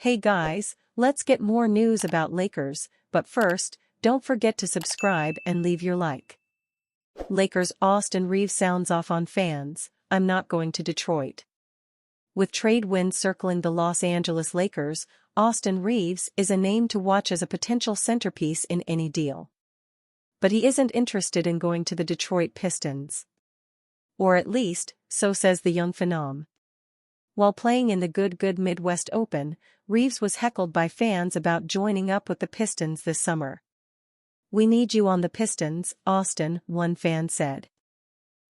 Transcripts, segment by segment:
Hey guys, let's get more news about Lakers, but first, don't forget to subscribe and leave your like. Lakers Austin Reaves sounds off on fans, I'm not going to Detroit. With trade winds circling the Los Angeles Lakers, Austin Reaves is a name to watch as a potential centerpiece in any deal. But he isn't interested in going to the Detroit Pistons. Or at least, so says the young phenom. While playing in the Good Midwest Open, Reaves was heckled by fans about joining up with the Pistons this summer. "We need you on the Pistons, Austin," one fan said.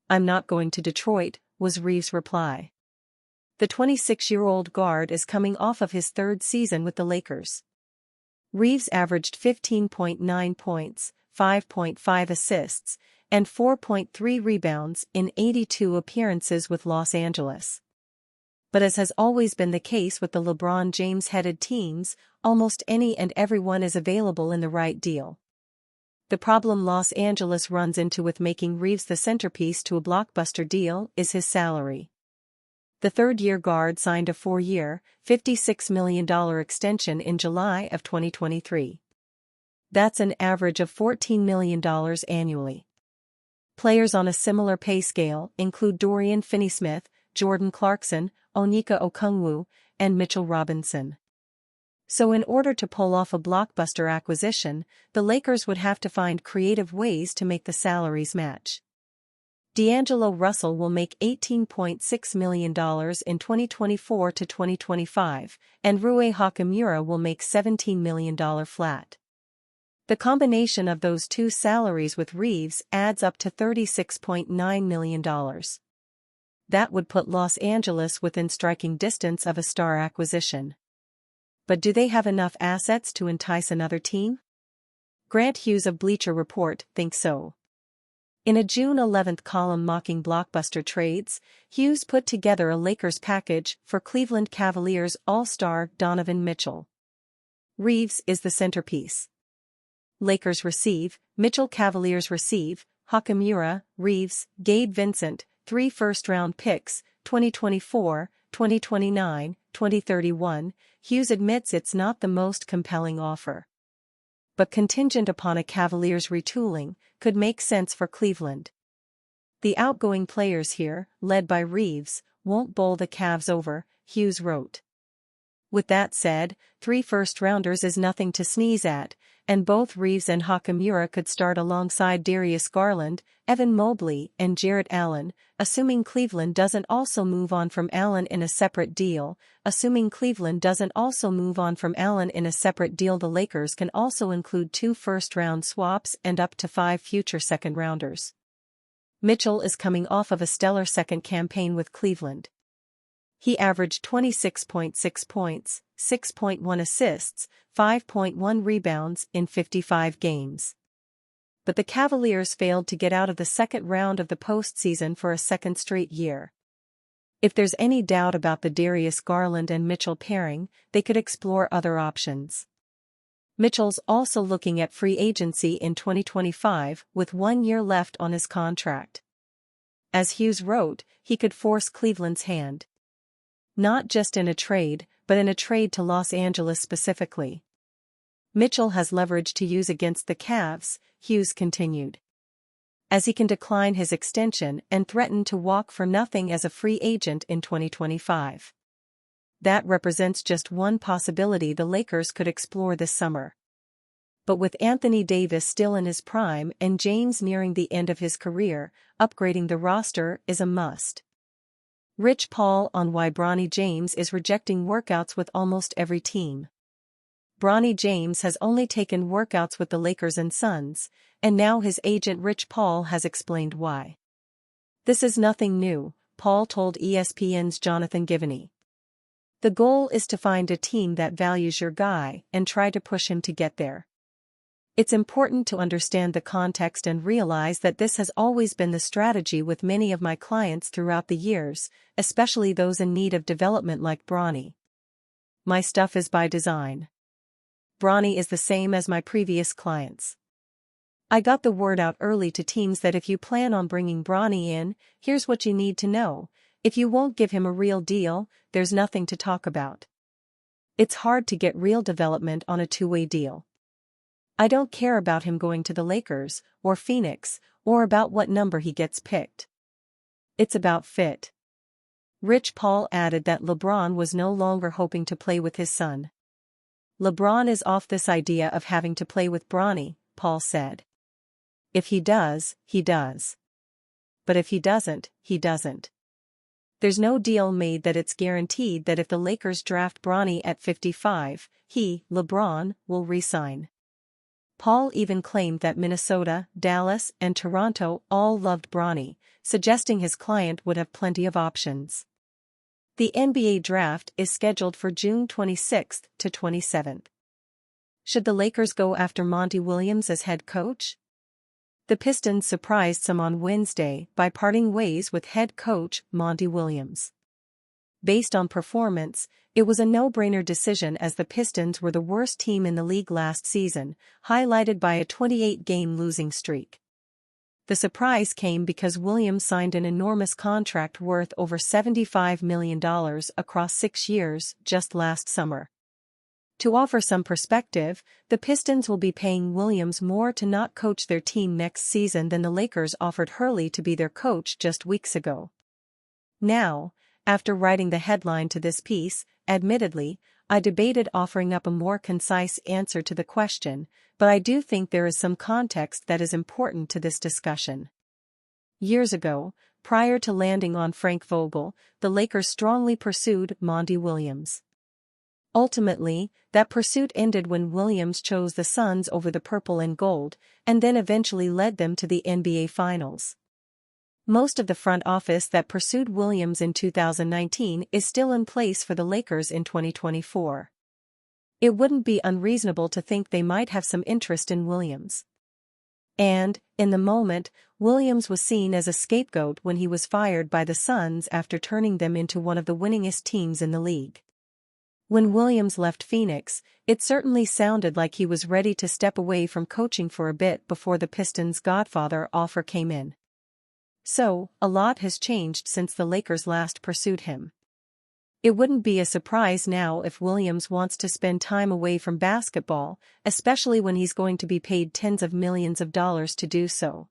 "I'm not going to Detroit," was Reaves' reply. The 26-year-old guard is coming off of his third season with the Lakers. Reaves averaged 15.9 points, 5.5 assists, and 4.3 rebounds in 82 appearances with Los Angeles. But as has always been the case with the LeBron James-headed teams, almost any and everyone is available in the right deal. The problem Los Angeles runs into with making Reaves the centerpiece to a blockbuster deal is his salary. The third-year guard signed a 4-year, $56 million extension in July of 2023. That's an average of $14 million annually. Players on a similar pay scale include Dorian Finney-Smith, Jordan Clarkson, Onyeka Okongwu, and Mitchell Robinson. So in order to pull off a blockbuster acquisition, the Lakers would have to find creative ways to make the salaries match. D'Angelo Russell will make $18.6 million in 2024 to 2025, and Rui Hachimura will make $17 million flat. The combination of those two salaries with Reaves adds up to $36.9 million. That would put Los Angeles within striking distance of a star acquisition. But do they have enough assets to entice another team? Grant Hughes of Bleacher Report thinks so. In a June 11th column mocking blockbuster trades, Hughes put together a Lakers package for Cleveland Cavaliers All-Star Donovan Mitchell. Reaves is the centerpiece. Lakers receive, Mitchell. Cavaliers receive, Hachimura, Reaves, Gabe Vincent, 3 first-round picks, 2024, 2029, 2031, Hughes admits it's not the most compelling offer. But contingent upon a Cavaliers retooling, could make sense for Cleveland. The outgoing players here, led by Reaves, won't bowl the Cavs over, Hughes wrote. With that said, 3 first-rounders is nothing to sneeze at, and both Reaves and Hachimura could start alongside Darius Garland, Evan Mobley, and Jarrett Allen, assuming Cleveland doesn't also move on from Allen in a separate deal. The Lakers can also include 2 first-round swaps and up to 5 future second-rounders. Mitchell is coming off of a stellar second campaign with Cleveland. He averaged 26.6 points, 6.1 assists, 5.1 rebounds in 55 games. But the Cavaliers failed to get out of the second round of the postseason for a second straight year. If there's any doubt about the Darius Garland and Mitchell pairing, they could explore other options. Mitchell's also looking at free agency in 2025 with 1 year left on his contract. As Hughes wrote, he could force Cleveland's hand. Not just in a trade, but in a trade to Los Angeles specifically. Mitchell has leverage to use against the Cavs, Hughes continued. As he can decline his extension and threaten to walk for nothing as a free agent in 2025. That represents just one possibility the Lakers could explore this summer. But with Anthony Davis still in his prime and James nearing the end of his career, upgrading the roster is a must. Rich Paul on why Bronny James is rejecting workouts with almost every team. Bronny James has only taken workouts with the Lakers and Suns, and now his agent Rich Paul has explained why. "This is nothing new," Paul told ESPN's Jonathan Givony. "The goal is to find a team that values your guy and try to push him to get there. It's important to understand the context and realize that this has always been the strategy with many of my clients throughout the years, especially those in need of development like Bronny. My stuff is by design. Bronny is the same as my previous clients. I got the word out early to teams that if you plan on bringing Bronny in, here's what you need to know. If you won't give him a real deal, there's nothing to talk about. It's hard to get real development on a two-way deal. I don't care about him going to the Lakers, or Phoenix, or about what number he gets picked. It's about fit. Rich Paul added that LeBron was no longer hoping to play with his son. LeBron is off this idea of having to play with Bronny, Paul said. If he does, he does. But if he doesn't, he doesn't. There's no deal made that it's guaranteed that if the Lakers draft Bronny at 55, he, LeBron, will re-sign. Paul even claimed that Minnesota, Dallas, and Toronto all loved Bronny, suggesting his client would have plenty of options. The NBA draft is scheduled for June 26th to 27th. Should the Lakers go after Monty Williams as head coach? The Pistons surprised some on Wednesday by parting ways with head coach Monty Williams. Based on performance, it was a no-brainer decision as the Pistons were the worst team in the league last season, highlighted by a 28-game losing streak. The surprise came because Williams signed an enormous contract worth over $75 million across 6 years just last summer. To offer some perspective, the Pistons will be paying Williams more to not coach their team next season than the Lakers offered Hurley to be their coach just weeks ago. Now, after writing the headline to this piece, admittedly, I debated offering up a more concise answer to the question, but I do think there is some context that is important to this discussion. Years ago, prior to landing on Frank Vogel, the Lakers strongly pursued Monty Williams. Ultimately, that pursuit ended when Williams chose the Suns over the purple and gold, and then eventually led them to the NBA Finals. Most of the front office that pursued Williams in 2019 is still in place for the Lakers in 2024. It wouldn't be unreasonable to think they might have some interest in Williams. And, in the moment, Williams was seen as a scapegoat when he was fired by the Suns after turning them into one of the winningest teams in the league. When Williams left Phoenix, it certainly sounded like he was ready to step away from coaching for a bit before the Pistons' Godfather offer came in. So, a lot has changed since the Lakers last pursued him. It wouldn't be a surprise now if Williams wants to spend time away from basketball, especially when he's going to be paid tens of millions of dollars to do so.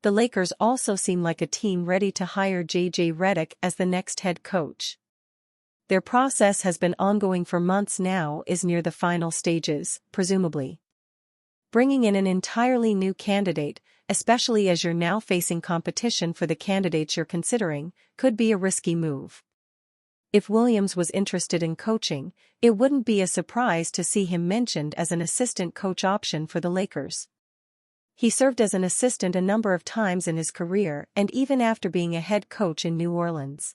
The Lakers also seem like a team ready to hire J.J. Redick as the next head coach. Their process has been ongoing for months now, is near the final stages, presumably. Bringing in an entirely new candidate, especially as you're now facing competition for the candidates you're considering, could be a risky move. If Williams was interested in coaching, it wouldn't be a surprise to see him mentioned as an assistant coach option for the Lakers. He served as an assistant a number of times in his career and even after being a head coach in New Orleans.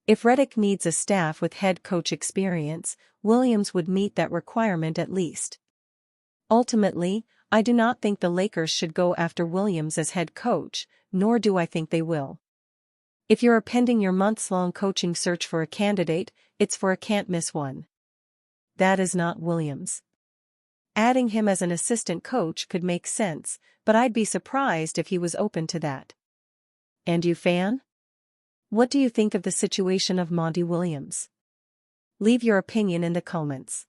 If Redick needs a staff with head coach experience, Williams would meet that requirement at least. Ultimately, I do not think the Lakers should go after Williams as head coach, nor do I think they will. If you're appending your months-long coaching search for a candidate, it's for a can't-miss one. That is not Williams. Adding him as an assistant coach could make sense, but I'd be surprised if he was open to that. And you, fan? What do you think of the situation of Monty Williams? Leave your opinion in the comments.